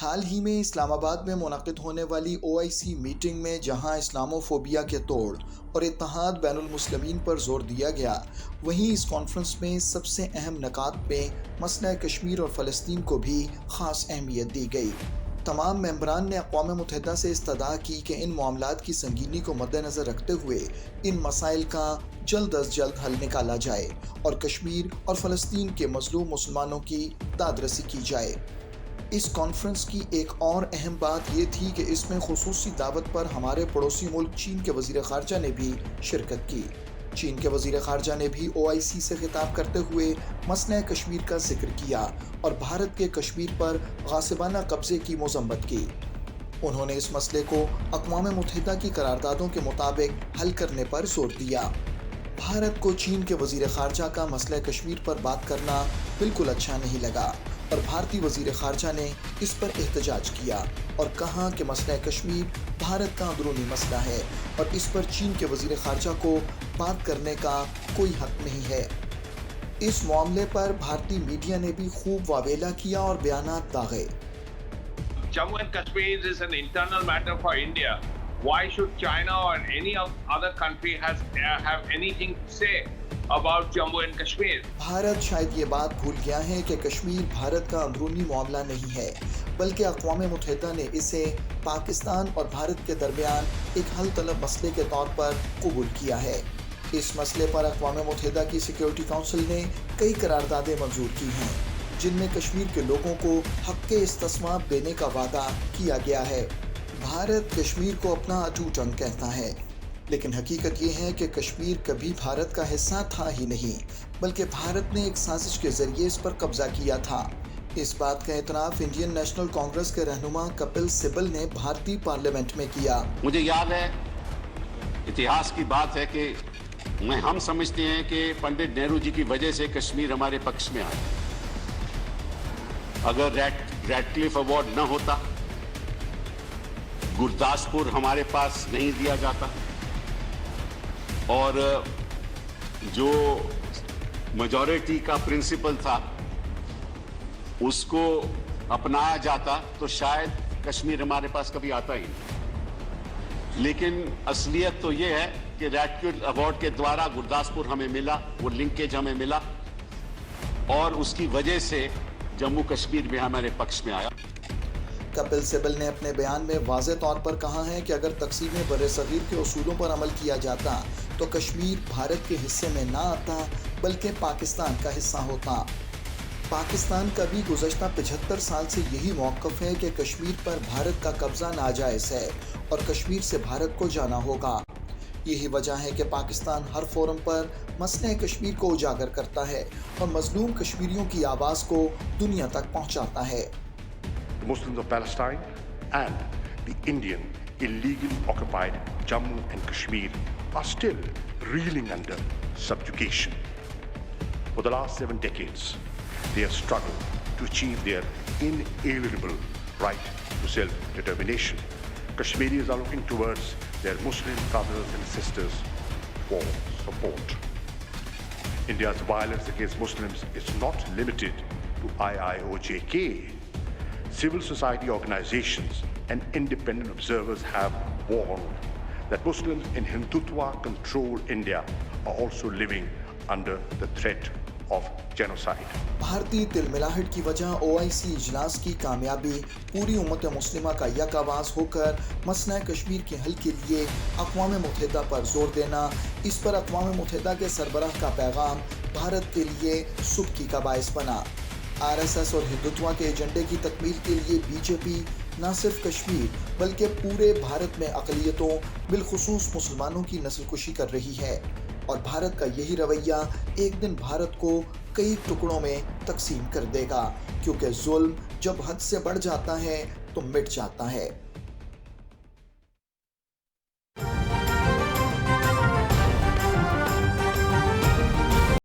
حال ہی میں اسلام آباد میں منعقد ہونے والی OIC میٹنگ میں جہاں اسلاموفوبیا کے توڑ اور اتحاد بین المسلمین پر زور دیا گیا، وہیں اس کانفرنس میں سب سے اہم نکات میں مسئلہ کشمیر اور فلسطین کو بھی خاص اہمیت دی گئی۔ تمام ممبران نے اقوام متحدہ سے استدعا کی کہ ان معاملات کی سنگینی کو مد نظر رکھتے ہوئے ان مسائل کا جلد از جلد حل نکالا جائے اور کشمیر اور فلسطین کے مظلوم مسلمانوں کی دادرسی کی جائے۔ اس کانفرنس کی ایک اور اہم بات یہ تھی کہ اس میں خصوصی دعوت پر ہمارے پڑوسی ملک چین کے وزیر خارجہ نے بھی شرکت کی۔ چین کے وزیر خارجہ نے بھی OIC سے خطاب کرتے ہوئے مسئلہ کشمیر کا ذکر کیا اور بھارت کے کشمیر پر غاصبانہ قبضے کی مذمت کی۔ انہوں نے اس مسئلے کو اقوام متحدہ کی قراردادوں کے مطابق حل کرنے پر زور دیا۔ بھارت کو چین کے وزیر خارجہ کا مسئلہ کشمیر پر بات کرنا بالکل اچھا نہیں لگا اور بھارتی وزیر خارجہ نے اس پر احتجاج کیا اور کہا کہ مسئلہ کشمیر بھارت کا اندرونی مسئلہ ہے اور اس پر چین کے وزیر خارجہ کو بات کرنے کا کوئی حق نہیں ہے۔ اس معاملے پر بھارتی میڈیا نے بھی خوب واویلا کیا اور بیانات داغے۔ Jammu and Kashmir is an internal matter for India. Why should China or any other country have anything to say about Jammu and Kashmir? Bharat شاید یہ بات بھول گیا ہے کہ کشمیر بھارت کا اندرونی معاملہ نہیں ہے، بلکہ اقوام متحدہ نے اسے پاکستان اور بھارت کے درمیان ایک حل طلب مسئلے کے طور پر قبول کیا ہے۔ اس مسئلے پر اقوام متحدہ کی سیکیورٹی کونسل نے کئی قراردادیں منظور کی ہیں، جن میں کشمیر کے لوگوں کو حق استصواب دینے کا وعدہ کیا گیا ہے۔ بھارت کشمیر کو اپنا اٹوٹ انگ کہتا ہے، لیکن حقیقت یہ ہے کہ کشمیر کبھی بھارت کا حصہ تھا ہی نہیں، بلکہ بھارت نے ایک سازش کے ذریعے اس پر قبضہ کیا تھا۔ اس بات کا اعتراف انڈین نیشنل کانگریس کے رہنما کپل سبل نے بھارتی پارلیمنٹ میں کیا۔ مجھے یاد ہے، اتہاس کی بات ہے کہ ہم سمجھتے ہیں کہ پنڈت نہرو جی کی وجہ سے کشمیر ہمارے پکش میں آیا۔ اگر ریڈ کلف ایوارڈ نہ ہوتا، گرداسپور ہمارے پاس نہیں دیا جاتا اور جو میجورٹی کا پرنسپل تھا اس کو اپنایا جاتا تو شاید کشمیر ہمارے پاس کبھی آتا ہی نہیں۔ لیکن اصلیت تو یہ ہے کہ ریڈ کلف ایوارڈ کے دوارا گرداسپور ہمیں ملا، وہ لنکیج ہمیں ملا اور اس کی وجہ سے جموں کشمیر میں ہمارے پکش میں آیا۔ کپل سبل نے اپنے بیان میں واضح طور پر کہا ہے کہ اگر تقسیم بر صغیر کے اصولوں پر عمل کیا جاتا تو کشمیر بھارت کے حصے میں نہ آتا بلکہ پاکستان کا حصہ ہوتا۔ پاکستان کا بھی گزشتہ 75 سال سے یہی موقف ہے کہ کشمیر پر بھارت کا قبضہ ناجائز ہے اور کشمیر سے بھارت کو جانا ہوگا۔ یہی وجہ ہے کہ پاکستان ہر فورم پر مسئلہ کشمیر کو اجاگر کرتا ہے اور مظلوم کشمیریوں کی آواز کو دنیا تک پہنچاتا ہے۔ The Muslims of Palestine and the Indian illegally occupied Jammu and Kashmir are still reeling under subjugation. For the last 7 decades, they have struggled to achieve their inalienable right to self-determination. Kashmiris are looking towards their Muslim brothers and sisters for support. India's violence against Muslims is not limited to IIOJK. Civil society organizations and independent observers have warned that Muslims in Hindutva-controlled India are also living under the threat of genocide. بھارتی تل ملاحٹ کی وجہ OIC اجلاس کی کامیابی پوری امت مسلمہ کا یک آواز ہو کر مسئلہ کشمیر کے حل کے لیے اقوام متحدہ پر زور دینا، اس پر اقوام متحدہ کے سربراہ کا پیغام بھارت کے لیے سبکی کا باعث بنا۔ RSS اور ہندوتوا کے ایجنڈے کی تکمیل کے لیے BJP نہ صرف کشمیر بلکہ پورے بھارت میں اقلیتوں بالخصوص مسلمانوں کی نسل کشی کر رہی ہے اور بھارت کا یہی رویہ ایک دن بھارت کو کئی ٹکڑوں میں تقسیم کر دے گا، کیونکہ ظلم جب حد سے بڑھ جاتا ہے تو مٹ جاتا ہے۔